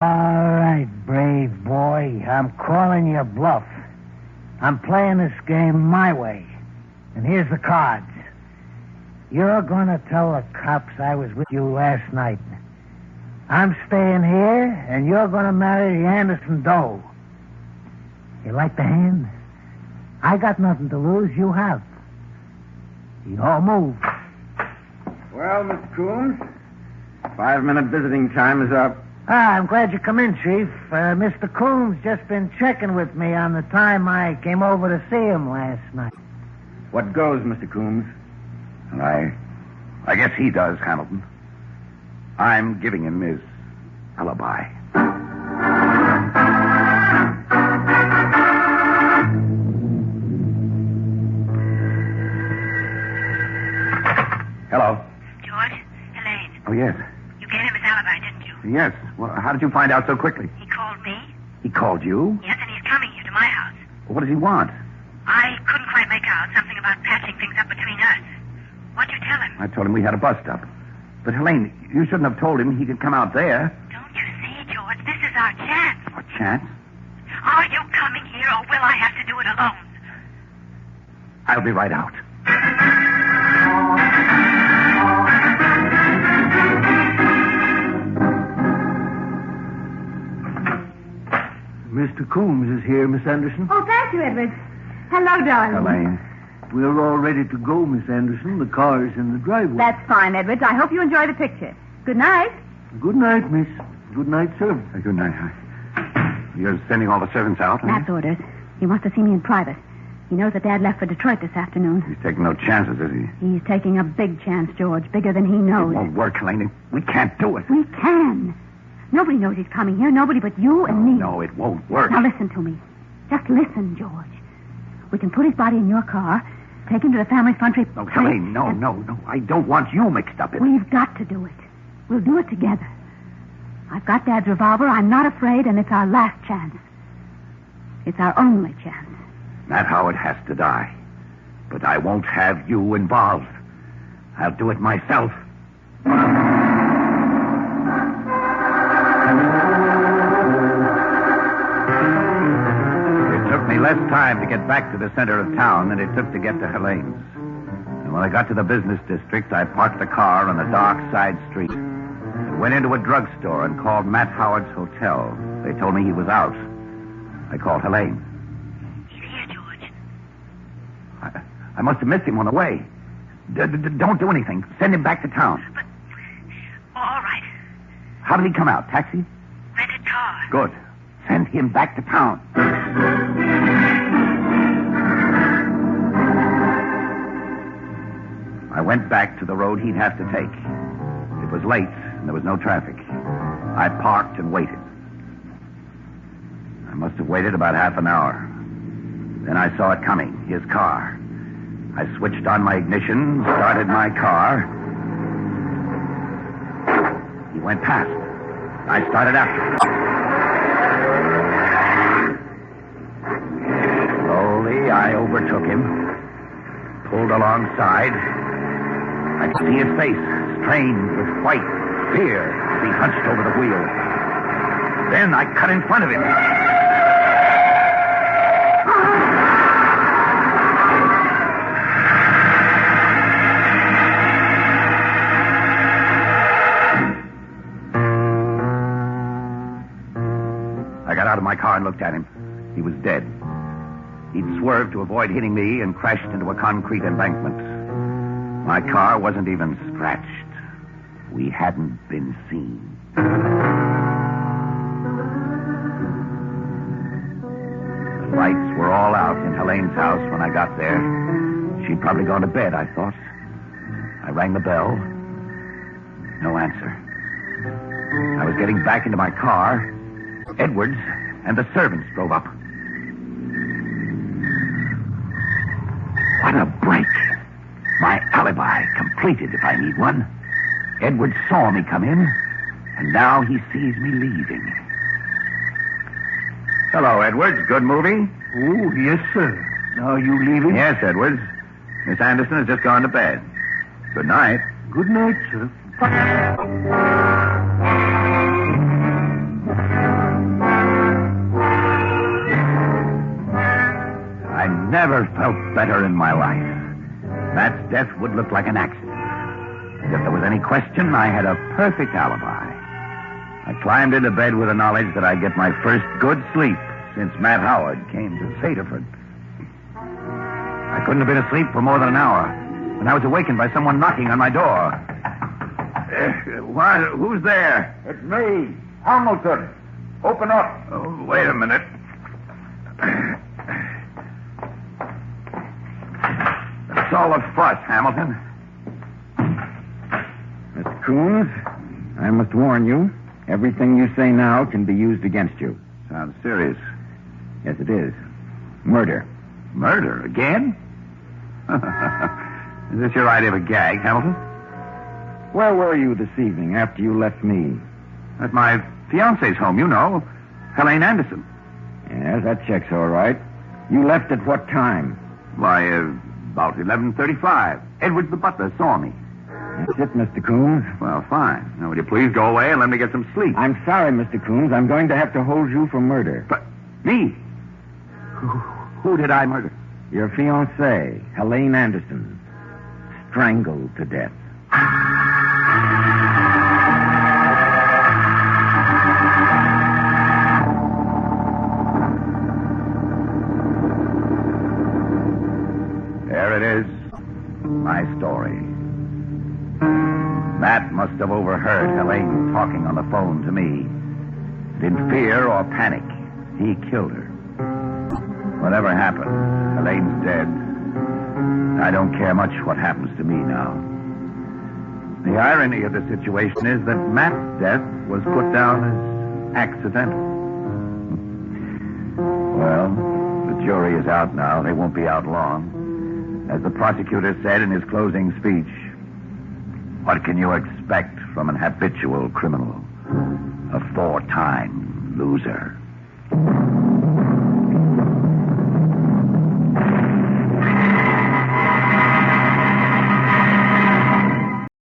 All right, brave boy. I'm calling your bluff. I'm playing this game my way. And here's the cards. You're gonna tell the cops I was with you last night. I'm staying here, and you're gonna marry the Anderson doe. You like the hand? I got nothing to lose. You have. Your move. Well, Mr. Coombs, 5-minute visiting time is up. I'm glad you come in, Chief. Mr. Coombs just been checking with me on the time I came over to see him last night. What goes, Mr. Coombs? I guess he does, Hamilton. I'm giving him his alibi. Hello. George? Elaine. Oh, yes. You gave him his alibi, didn't you? Yes. Well, how did you find out so quickly? He called me. He called you? Yes, and he's coming here to my house. What does he want? I couldn't quite make out something about patching things up between us. What'd you tell him? I told him we had a bust-up. But, Helene, you shouldn't have told him he could come out there. Don't you see, George? This is our chance. A chance? Are you coming here, or will I have to do it alone? I'll be right out. Mr. Coombs is here, Miss Anderson. Oh, thank you, Edward. Hello, darling. Helene. We're all ready to go, Miss Anderson. The car's in the driveway. That's fine, Edward. I hope you enjoy the picture. Good night. Good night, miss. Good night, sir. Good night. You're sending all the servants out, huh? Matt's orders. He wants to see me in private. He knows that Dad left for Detroit this afternoon. He's taking no chances, is he? He's taking a big chance, George. Bigger than he knows. It won't work, Helene. We can't do it. We can. Nobody knows he's coming here. Nobody but you and me. No, it won't work. Now listen to me. Just listen, George. We can put his body in your car, take him to the family country. No, Helene, no. I don't want you mixed up in it. We've got to do it. We'll do it together. I've got Dad's revolver. I'm not afraid, and it's our last chance. It's our only chance. Matt Howard has to die. But I won't have you involved. I'll do it myself. It took me less time to get back to the center of town than it took to get to Helene's. And when I got to the business district, I parked the car on a dark side street and went into a drugstore and called Matt Howard's hotel. They told me he was out. I called Helene. He's here, George. I must have missed him on the way. Don't do anything. Send him back to town. But, all right. How did he come out? Taxi? Rented car. Good. Send him back to town. I went back to the road he'd have to take. It was late, and there was no traffic. I parked and waited. I must have waited about half an hour. Then I saw it coming, his car. I switched on my ignition, started my car. He went past. I started after him. Slowly, I overtook him, pulled alongside. I could see his face, strained with white fear, as he hunched over the wheel. Then I cut in front of him. I got out of my car and looked at him. He was dead. He'd swerved to avoid hitting me and crashed into a concrete embankment. My car wasn't even scratched. We hadn't been seen. The lights were all out in Helene's house when I got there. She'd probably gone to bed, I thought. I rang the bell. No answer. I was getting back into my car. Edwards and the servants drove up. What a break. My alibi completed if I need one. Edwards saw me come in, and now he sees me leaving. Hello, Edwards. Good movie? Oh, yes, sir. Now you leaving? Yes, Edwards. Miss Anderson has just gone to bed. Good night. Good night, sir. never felt better in my life. Matt's death would look like an accident. If there was any question, I had a perfect alibi. I climbed into bed with the knowledge that I'd get my first good sleep since Matt Howard came to Saterford. I couldn't have been asleep for more than an hour when I was awakened by someone knocking on my door. Who's there? It's me, Hamilton. Open up. Oh, wait a minute. What's all the fuss, Hamilton? Mr. Coombs, I must warn you, everything you say now can be used against you. Sounds serious. Yes, it is. Murder. Murder? Again? Is this your idea of a gag, Hamilton? Where were you this evening after you left me? At my fiancé's home, you know. Helene Anderson. Yes, that checks all right. You left at what time? Why, about 11:35. Edward the butler saw me. That's it, Mr. Coombs. Well, fine. Now, will you please go away and let me get some sleep? I'm sorry, Mr. Coombs. I'm going to have to hold you for murder. But me? Who did I murder? Your fiancée, Helene Anderson, strangled to death. There it is. My story. Matt must have overheard Helene talking on the phone to me. And in fear or panic, he killed her. Whatever happened, Helene's dead. I don't care much what happens to me now. The irony of the situation is that Matt's death was put down as accidental. Well, the jury is out now. They won't be out long. As the prosecutor said in his closing speech, what can you expect from an habitual criminal? A 4-time loser.